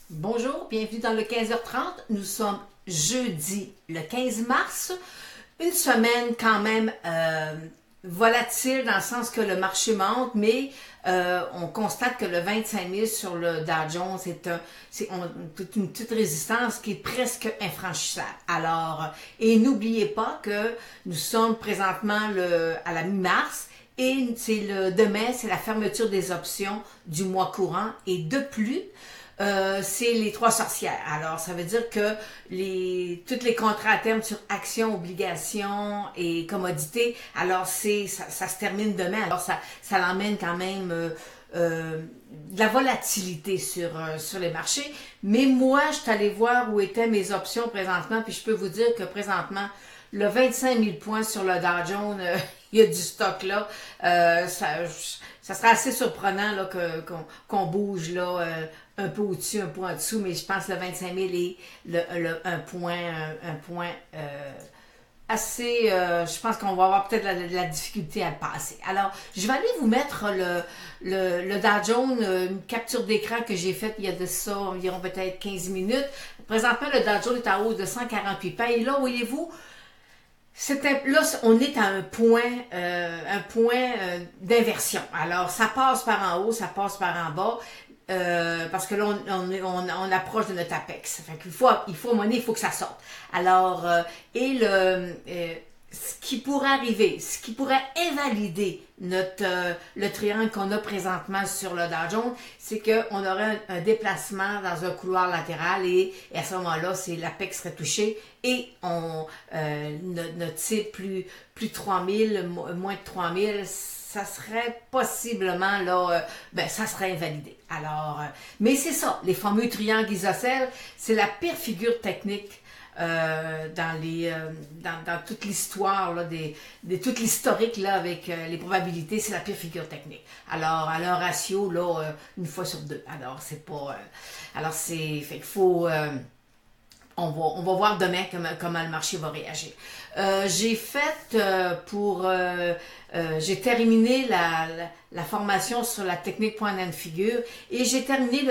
Bonjour, bienvenue dans le 15h30. Nous sommes jeudi le 15 mars. Une semaine quand même volatile dans le sens que le marché monte, mais on constate que le 25 000 sur le Dow Jones, c'est une petite résistance qui est presque infranchissable. Alors, et n'oubliez pas que nous sommes présentement à la mi-mars. Et demain, c'est la fermeture des options du mois courant. Et de plus, c'est les trois sorcières. Alors, ça veut dire que tous les contrats à terme sur actions, obligations et commodités, alors ça se termine demain. Alors, ça l'emmène quand même de la volatilité sur les marchés. Mais moi, je suis allée voir où étaient mes options présentement, puis je peux vous dire que présentement, le 25 000 points sur le Dow Jones, il y a du stock là. Ça serait assez surprenant là, qu'on bouge là, un peu au-dessus, un peu en dessous, mais je pense que le 25 000 est un point assez... je pense qu'on va avoir peut-être la difficulté à le passer. Alors, je vais aller vous mettre le Dow Jones, une capture d'écran que j'ai faite il y a de ça environ peut-être 15 minutes. Présentement, le Dow Jones est en hausse de 148 points. Et là, voyez-vous, là, on est à un point d'inversion. Alors, ça passe par en haut, ça passe par en bas, parce que là, on approche de notre apex. Fait qu'il faut, à un moment donné, il faut que ça sorte. Alors, ce qui pourrait arriver, ce qui pourrait invalider le triangle qu'on a présentement sur le Dow Jones, c'est qu'on aurait un déplacement dans un couloir latéral et à ce moment-là, l'apex serait touché et notre cible plus de 3000, moins de 3000, ça serait possiblement là, ça serait invalidé. Alors, mais c'est ça, les fameux triangles isocèles, c'est la pire figure technique dans toute l'histoire toute l'historique là avec les probabilités, c'est la pire figure technique. Alors à leur ratio là une fois sur deux. Alors c'est pas alors c'est fait qu'il faut on va voir demain comment le marché va réagir. J'ai terminé la formation sur la technique point and figure et j'ai terminé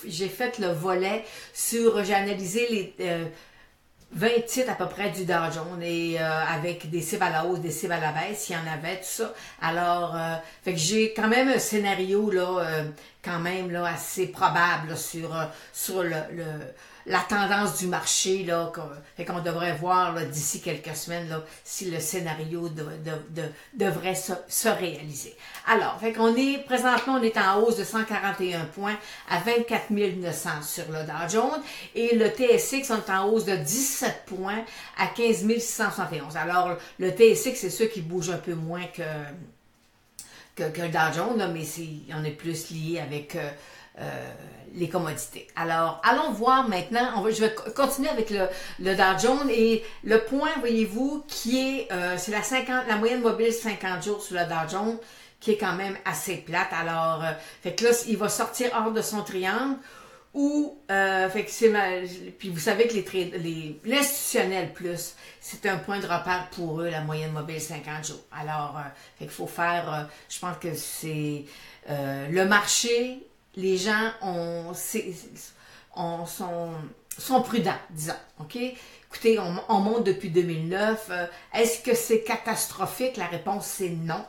j'ai fait le volet j'ai analysé les 20 titres à peu près du Dow Jones et avec des cibles à la hausse, des cibles à la baisse, il y en avait, tout ça. Alors, fait que j'ai quand même un scénario là, quand même là, assez probable là, sur la tendance du marché là, fait qu'on devrait voir là, d'ici quelques semaines là, si le scénario devrait se réaliser. Alors, fait qu'on présentement on est en hausse de 141 points à 24 900 sur le Dow Jones et le TSX on est en hausse de 17 points à 15 671. Alors, le TSX c'est ceux qui bougent un peu moins que le Dow Jones, là, mais on est plus lié avec les commodités. Alors, allons voir maintenant, je vais continuer avec le Dow Jones et le point, voyez-vous, qui est, c'est la moyenne mobile 50 jours sur le Dow Jones, qui est quand même assez plate. Alors, fait que là, il va sortir hors de son triangle fait que puis vous savez que l'institutionnel plus, c'est un point de repère pour eux, la moyenne mobile 50 jours. Alors, fait qu'il faut faire, je pense que c'est le marché, les gens sont prudents, disons, ok? Écoutez, on monte depuis 2009. Est-ce que c'est catastrophique? La réponse, c'est non.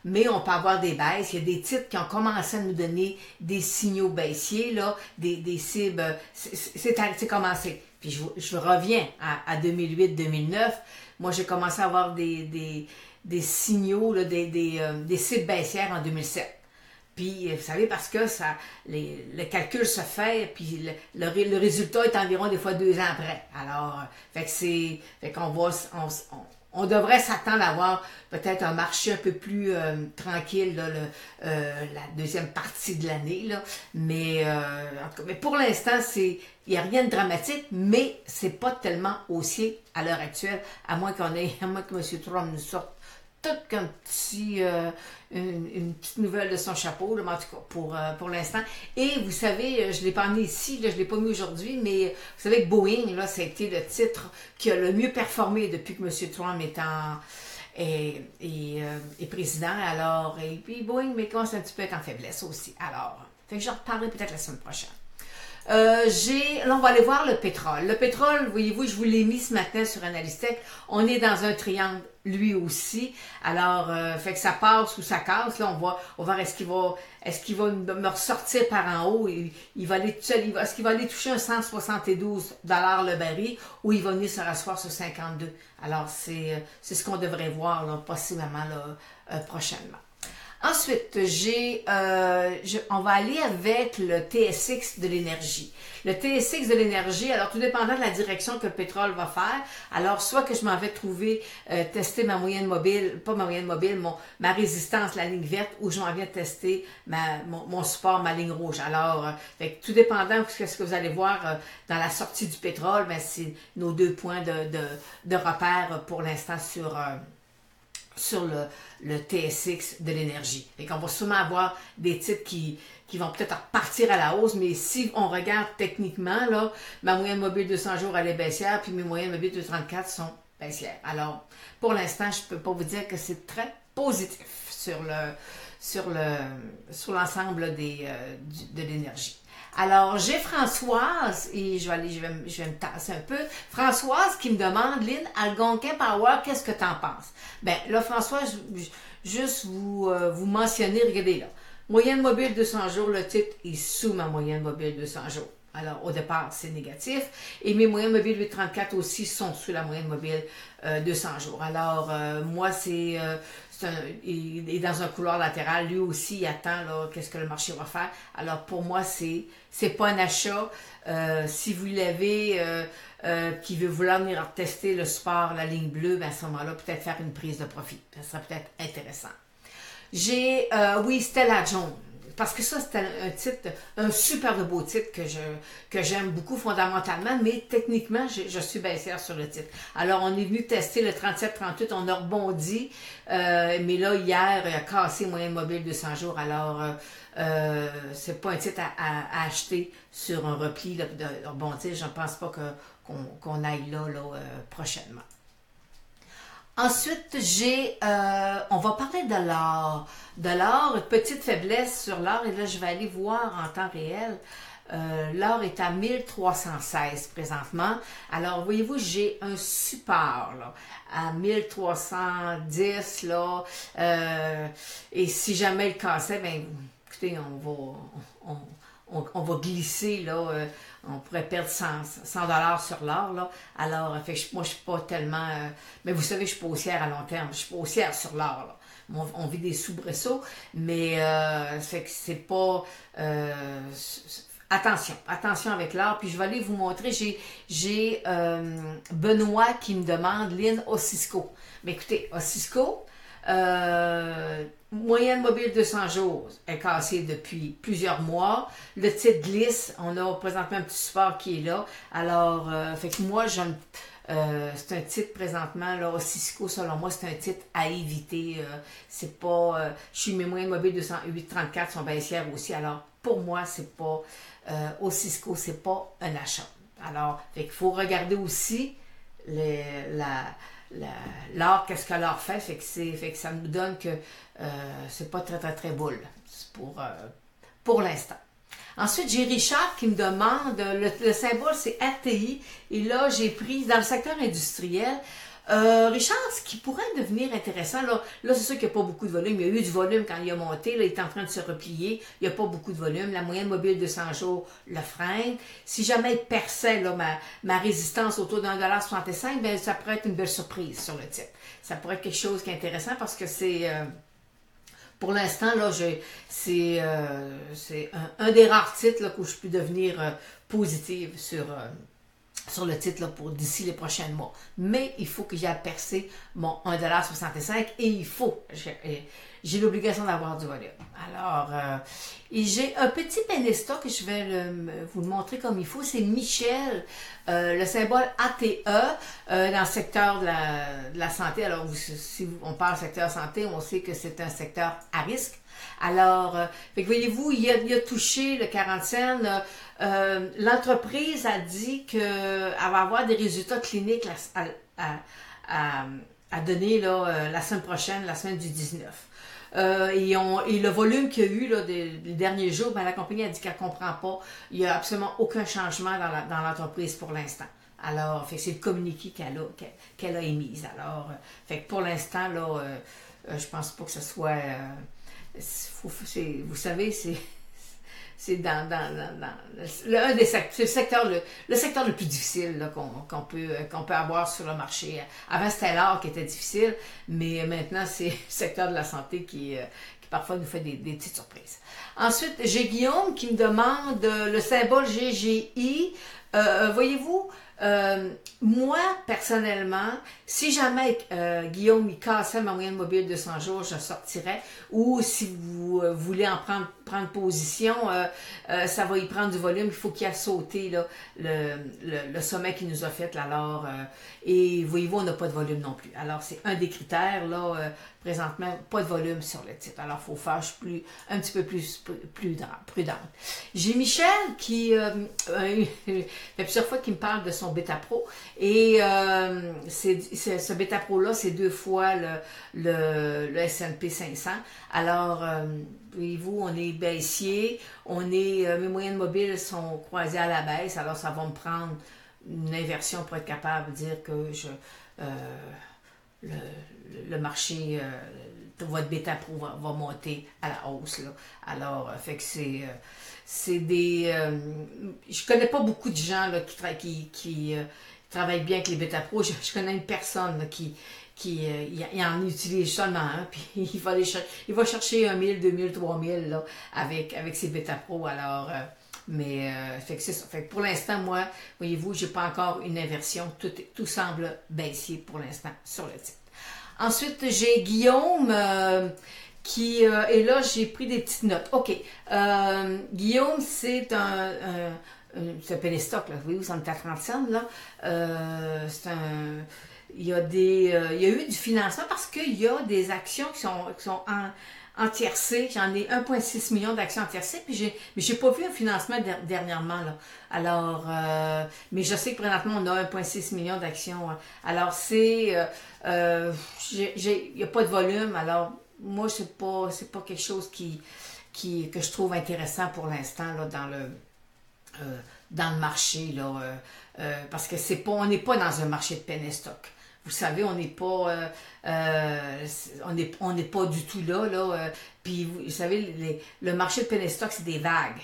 Mais on peut avoir des baisses. Il y a des titres qui ont commencé à nous donner des signaux baissiers, là, des cibles. C'est commencé. Puis je reviens à 2008-2009. Moi, j'ai commencé à avoir des signaux, là, des cibles baissières en 2007. Puis, vous savez, parce que le calcul se fait, puis le résultat est environ des fois 2 ans après. Alors, fait qu'on va, on devrait s'attendre à avoir peut-être un marché un peu plus tranquille là, la deuxième partie de l'année. Là. Mais pour l'instant, il n'y a rien de dramatique, mais c'est pas tellement haussier à l'heure actuelle, à moins que M. Trump nous sorte tout une petite nouvelle de son chapeau, là, mais en tout cas, pour l'instant. Et vous savez, je ne l'ai pas amené ici, là, je ne l'ai pas mis aujourd'hui, mais vous savez que Boeing, là, ça a été le titre qui a le mieux performé depuis que M. Trump est président. Alors, et puis Boeing, mais commence un petit peu à être en faiblesse aussi. Alors, fait que je reparlerai peut-être la semaine prochaine. Là, on va aller voir le pétrole. Le pétrole, voyez-vous, je vous l'ai mis ce matin sur Analystech. On est dans un triangle, lui aussi. Alors, fait que ça passe ou ça casse. Là, on va voir est-ce qu'il va me ressortir par en haut. Il va aller, est-ce qu'il va aller toucher un 172 $ le baril ou il va venir se rasseoir sur 52. Alors, c'est ce qu'on devrait voir, là, possiblement, là, prochainement. Ensuite, on va aller avec le TSX de l'énergie. Le TSX de l'énergie, alors tout dépendant de la direction que le pétrole va faire, alors soit que je m'en vais tester ma moyenne mobile, pas ma moyenne mobile, ma résistance, la ligne verte, ou je m'en viens tester mon support, ma ligne rouge. Alors, tout dépendant de ce que vous allez voir dans la sortie du pétrole, ben, c'est nos deux points de repère pour l'instant sur le TSX de l'énergie. Et qu'on va sûrement avoir des titres qui vont peut-être repartir à la hausse, mais si on regarde techniquement, là, ma moyenne mobile 200 jours, elle est baissière, puis mes moyennes mobiles 234 sont baissières. Alors, pour l'instant, je ne peux pas vous dire que c'est très positif sur l'ensemble de l'énergie. Alors, j'ai Françoise, et je vais me tasser un peu. Françoise qui me demande, Lynn, Algonquin Power, qu'est-ce que tu en penses? Ben là, Françoise, juste vous mentionner, regardez là. Moyenne mobile 200 jours, le titre est sous ma moyenne mobile 200 jours. Alors, au départ, c'est négatif. Et mes moyennes mobiles 834 aussi sont sous la moyenne mobile 200 jours. Alors, moi, il est dans un couloir latéral. Lui aussi, il attend là, qu'est-ce que le marché va faire. Alors, pour moi, c'est pas un achat. Si vous l'avez, qui veut vouloir venir tester le support, la ligne bleue, ben à ce moment-là, peut-être faire une prise de profit. Ça serait peut-être intéressant. J'ai, Stella Jones. Parce que ça, c'est un titre, un super beau titre que j'aime beaucoup fondamentalement, mais techniquement, je suis baissière sur le titre. Alors, on est venu tester le 37-38, on a rebondi, mais là, hier, il a cassé moyenne mobile 200 jours. Alors, c'est pas un titre à acheter sur un repli là, de rebondir. Je ne pense pas qu'on aille là prochainement. Ensuite, on va parler de l'or. De l'or, une petite faiblesse sur l'or, et là, je vais aller voir en temps réel. L'or est à 1316 présentement. Alors, voyez-vous, j'ai un support là, à 1310, là. Et si jamais il cassait, ben, écoutez, on va glisser, là. On pourrait perdre 100 $ sur l'or, là. Alors, moi, je suis pas tellement... mais vous savez, je suis pas haussière à long terme. Je suis pas haussière sur l'or, là. On vit des soubresauts, mais fait que c'est pas... attention avec l'or. Puis je vais aller vous montrer, j'ai Benoît qui me demande, Lynn, Ossisco. Mais écoutez, Ossisco, moyenne mobile 200 jours est cassée depuis plusieurs mois. Le titre glisse. On a présentement un petit support qui est là. Alors, fait que moi, c'est un titre présentement, là, Cisco, selon moi, c'est un titre à éviter. C'est pas... je suis mes moyennes mobiles 834 sont baissières aussi. Alors, pour moi, c'est pas... Cisco, c'est pas un achat. Alors, fait qu'il faut regarder aussi l'or, qu'est-ce que l'or fait, fait que ça nous donne que c'est pas très très très boule pour l'instant. Ensuite, j'ai Richard qui me demande, le symbole c'est RTI, et là j'ai pris dans le secteur industriel. Richard, ce qui pourrait devenir intéressant, là c'est sûr qu'il n'y a pas beaucoup de volume. Il y a eu du volume quand il a monté, là, il est en train de se replier. Il n'y a pas beaucoup de volume. La moyenne mobile de 100 jours le freine. Si jamais il perçait là, ma résistance autour d'1,65 $, ben, ça pourrait être une belle surprise sur le titre. Ça pourrait être quelque chose qui est intéressant parce que c'est... pour l'instant, là, c'est un des rares titres là, où je peux devenir positive sur le titre là, pour d'ici les prochains mois. Mais il faut que j'aille percer mon 1,65 $, et il faut. J'ai l'obligation d'avoir du volume. Alors, et j'ai un petit Penesta que je vais vous le montrer comme il faut. C'est Michel, le symbole ATE dans le secteur de la santé. Alors, si on parle secteur santé, on sait que c'est un secteur à risque. Alors, fait que voyez-vous, il a touché le 40 cents. L'entreprise a dit qu'elle va avoir des résultats cliniques à donner là, la semaine prochaine, la semaine du 19. Et le volume qu'il y a eu là, les derniers jours, ben, la compagnie a dit qu'elle ne comprend pas. Il n'y a absolument aucun changement dans l'entreprise pour l'instant. Alors, c'est le communiqué qu'elle a émis. Alors, fait que pour l'instant, là, je pense pas que ce soit... vous savez, c'est c'est le secteur le plus difficile là, qu'on peut avoir sur le marché. Avant, c'était l'art qui était difficile, mais maintenant, c'est le secteur de la santé qui parfois nous fait des petites surprises. Ensuite, j'ai Guillaume qui me demande le symbole GGI. Voyez-vous, moi, personnellement, si jamais Guillaume il cassait ma moyenne mobile de 100 jours, je sortirais. Ou si vous voulez en prendre position, ça va y prendre du volume. Il faut qu'il y ait sauté là, le sommet qu'il nous a fait. Là, alors, et voyez-vous, on n'a pas de volume non plus. Alors, c'est un des critères. Là, présentement, pas de volume sur le titre. Alors, il faut faire un petit peu plus prudente. J'ai Michel qui fait plusieurs fois qu'il me parle de son Beta Pro. Et ce Beta Pro-là, c'est 2 fois le S&P 500. Alors, voyez-vous, on est baissier. Mes moyennes mobiles sont croisées à la baisse. Alors, ça va me prendre une inversion pour être capable de dire que le marché, votre Beta Pro va monter à la hausse. Là. Alors, fait que c'est des... je connais pas beaucoup de gens là, qui travaillent bien avec les Beta Pro. Je connais une personne là, il en utilise seulement un, puis il va chercher 1000, 2000, 3000 là, avec ses Beta Pro. Alors... fait que c'est ça. Fait que pour l'instant, moi, voyez-vous, j'ai pas encore une inversion. Tout semble baissier pour l'instant sur le titre. Ensuite, j'ai Guillaume qui et là, j'ai pris des petites notes. OK. Guillaume, c'est un Pennystock, là. Vous voyez, on est à 30 cents, là. Il y a eu du financement parce qu'il y a des actions qui sont en tiercé. J'en ai 1,6 million d'actions en tiercé, mais j'ai pas vu un financement dernièrement, là. Alors, mais je sais que présentement, on a 1,6 million d'actions. Alors, il n'y a pas de volume. Alors, moi, c'est pas quelque chose que je trouve intéressant pour l'instant, là, dans le marché, là. Parce que on n'est pas dans un marché de penny stock. Vous savez, on n'est pas du tout là. Puis vous savez, le marché de penny stock, c'est des vagues.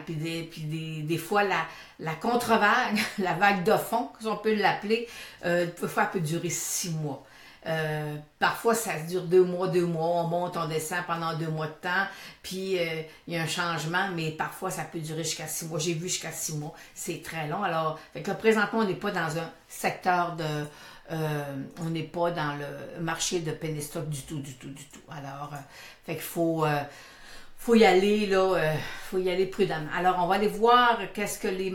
Puis des fois la contre-vague, la vague de fond, si on peut l'appeler, parfois peut durer 6 mois. Parfois, ça dure 2 mois, on monte, on descend pendant 2 mois de temps, puis il y a un changement, mais parfois, ça peut durer jusqu'à 6 mois. J'ai vu jusqu'à 6 mois, c'est très long. Alors, fait que là, présentement, on n'est pas dans un secteur on n'est pas dans le marché de penny stock du tout. Alors, fait qu'il faut y aller là, faut y aller prudemment. Alors, on va aller voir qu'est-ce que le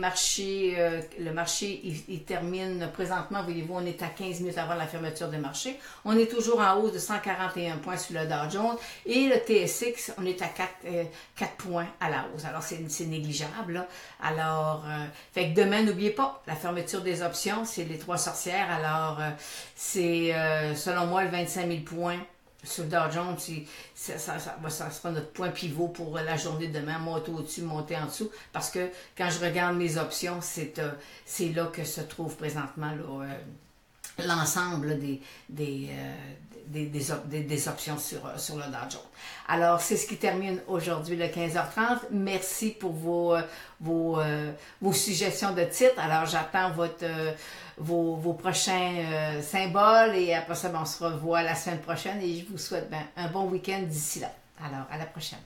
marché, il termine présentement. Voyez-vous, on est à 15 minutes avant la fermeture des marchés. On est toujours en hausse de 141 points sur le Dow Jones et le TSX, on est à 4 points à la hausse. Alors, c'est négligeable, là. Alors, fait que demain, n'oubliez pas, la fermeture des options, c'est les 3 sorcières. Alors, c'est, selon moi, le 25 000 points. Sur le Dow Jones, ça sera notre point pivot pour la journée de demain, monter au-dessus, monter en dessous, parce que quand je regarde mes options, c'est là que se trouve présentement l'ensemble des options sur le Dow Jones. Alors, c'est ce qui termine aujourd'hui le 15h30. Merci pour vos suggestions de titres. Alors, j'attends vos prochains symboles et après ça, on se revoit la semaine prochaine et je vous souhaite un bon week-end d'ici là. Alors, à la prochaine.